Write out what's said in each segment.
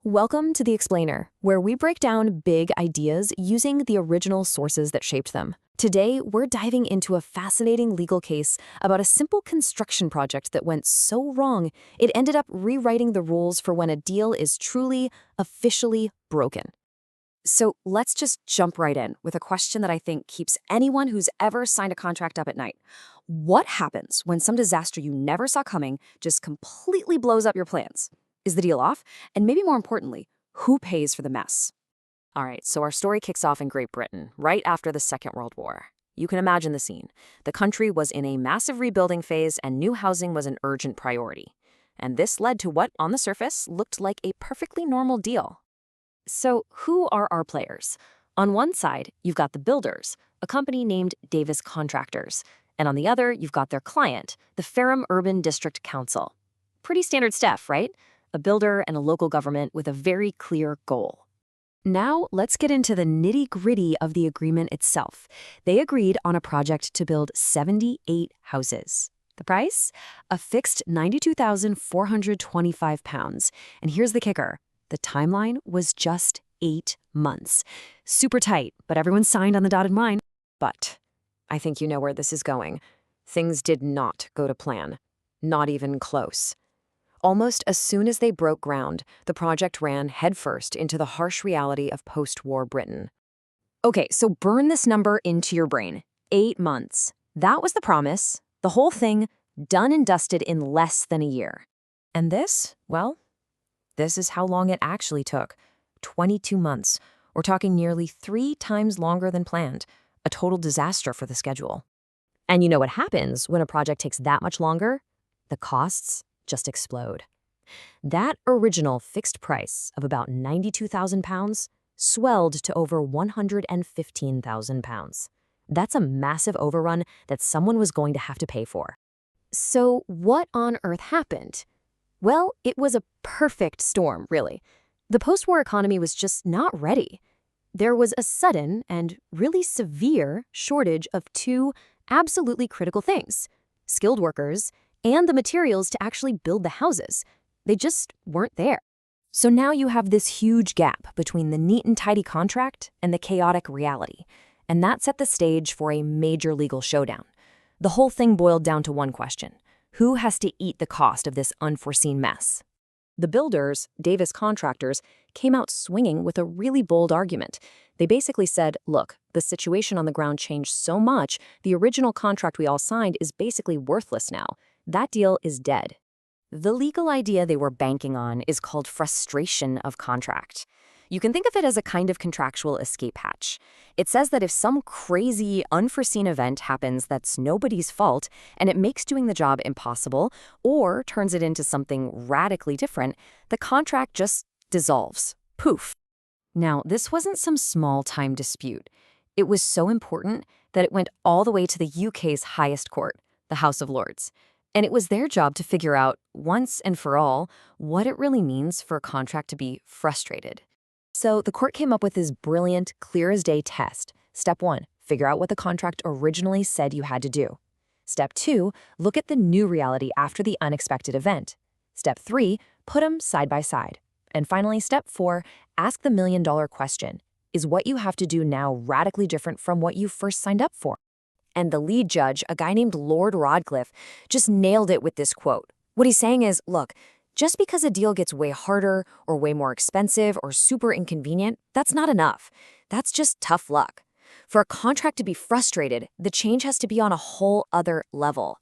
Welcome to The Explainer, where we break down big ideas using the original sources that shaped them. Today, we're diving into a fascinating legal case about a simple construction project that went so wrong, it ended up rewriting the rules for when a deal is truly, officially broken. So let's just jump right in with a question that I think keeps anyone who's ever signed a contract up at night. What happens when some disaster you never saw coming just completely blows up your plans? Is the deal off? And maybe more importantly, who pays for the mess? All right, so our story kicks off in Great Britain, right after the Second World War. You can imagine the scene. The country was in a massive rebuilding phase and new housing was an urgent priority. And this led to what, on the surface, looked like a perfectly normal deal. So who are our players? On one side, you've got the builders, a company named Davis Contractors. And on the other, you've got their client, the Fareham Urban District Council. Pretty standard stuff, right? A builder and a local government with a very clear goal. Now, let's get into the nitty-gritty of the agreement itself. They agreed on a project to build 78 houses. The price? A fixed £92,425. And here's the kicker. The timeline was just 8 months. Super tight, but everyone signed on the dotted line. But I think you know where this is going. Things did not go to plan. Not even close. Almost as soon as they broke ground, the project ran headfirst into the harsh reality of post-war Britain. Okay, so burn this number into your brain. 8 months. That was the promise. The whole thing done and dusted in less than a year. And this, well, this is how long it actually took. 22 months. We're talking nearly 3 times longer than planned. A total disaster for the schedule. And you know what happens when a project takes that much longer? The costs just explode. That original fixed price of about £92,000 swelled to over £115,000. That's a massive overrun that someone was going to have to pay for. So what on earth happened? Well, it was a perfect storm, really. The post-war economy was just not ready. There was a sudden and really severe shortage of 2 absolutely critical things: skilled workers and the materials to actually build the houses. They just weren't there. So now you have this huge gap between the neat and tidy contract and the chaotic reality. And that set the stage for a major legal showdown. The whole thing boiled down to one question: who has to eat the cost of this unforeseen mess? The builders, Davis Contractors, came out swinging with a really bold argument. They basically said, look, the situation on the ground changed so much, the original contract we all signed is basically worthless now. That deal is dead. The legal idea they were banking on is called frustration of contract. You can think of it as a kind of contractual escape hatch. It says that if some crazy, unforeseen event happens that's nobody's fault and it makes doing the job impossible or turns it into something radically different, the contract just dissolves. Poof. Now, this wasn't some small-time dispute. It was so important that it went all the way to the UK's highest court, the House of Lords. And it was their job to figure out, once and for all, what it really means for a contract to be frustrated. So the court came up with this brilliant, clear-as-day test. Step 1, figure out what the contract originally said you had to do. Step 2, look at the new reality after the unexpected event. Step 3, put them side by side. And finally, step 4, ask the million-dollar question. Is what you have to do now radically different from what you first signed up for? And the lead judge, a guy named Lord Rodcliffe, just nailed it with this quote. What he's saying is, look, just because a deal gets way harder or way more expensive or super inconvenient, that's not enough. That's just tough luck. For a contract to be frustrated, the change has to be on a whole other level.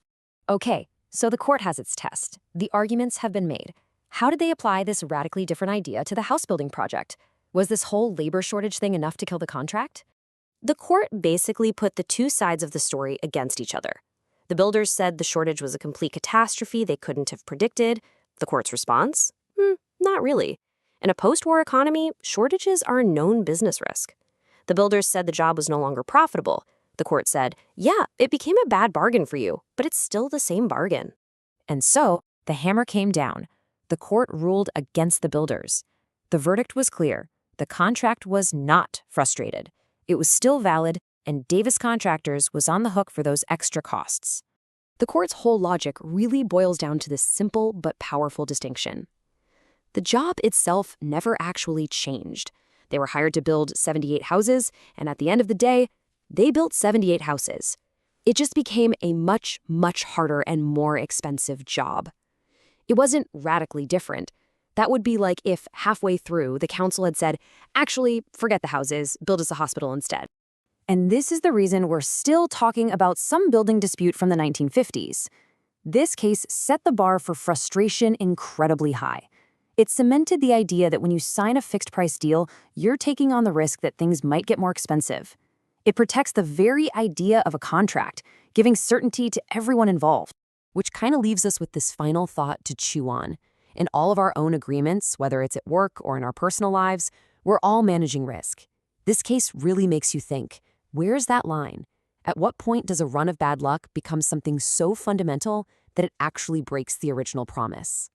Okay, so the court has its test. The arguments have been made. How did they apply this radically different idea to the house building project? Was this whole labor shortage thing enough to kill the contract? The court basically put the 2 sides of the story against each other. The builders said the shortage was a complete catastrophe they couldn't have predicted. The court's response? Not really. In a post-war economy, shortages are a known business risk. The builders said the job was no longer profitable. The court said, yeah, it became a bad bargain for you, but it's still the same bargain. And so, the hammer came down. The court ruled against the builders. The verdict was clear. The contract was not frustrated. It was still valid, and Davis Contractors was on the hook for those extra costs. The court's whole logic really boils down to this simple but powerful distinction. The job itself never actually changed. They were hired to build 78 houses, and at the end of the day, they built 78 houses. It just became a much, much harder and more expensive job. It wasn't radically different. That would be like if halfway through the council had said, actually, forget the houses, build us a hospital instead. And this is the reason we're still talking about some building dispute from the 1950s. This case set the bar for frustration incredibly high. It cemented the idea that when you sign a fixed-price deal, you're taking on the risk that things might get more expensive. It protects the very idea of a contract, giving certainty to everyone involved. Which kind of leaves us with this final thought to chew on. In all of our own agreements, whether it's at work or in our personal lives, we're all managing risk. This case really makes you think, where's that line? At what point does a run of bad luck become something so fundamental that it actually breaks the original promise?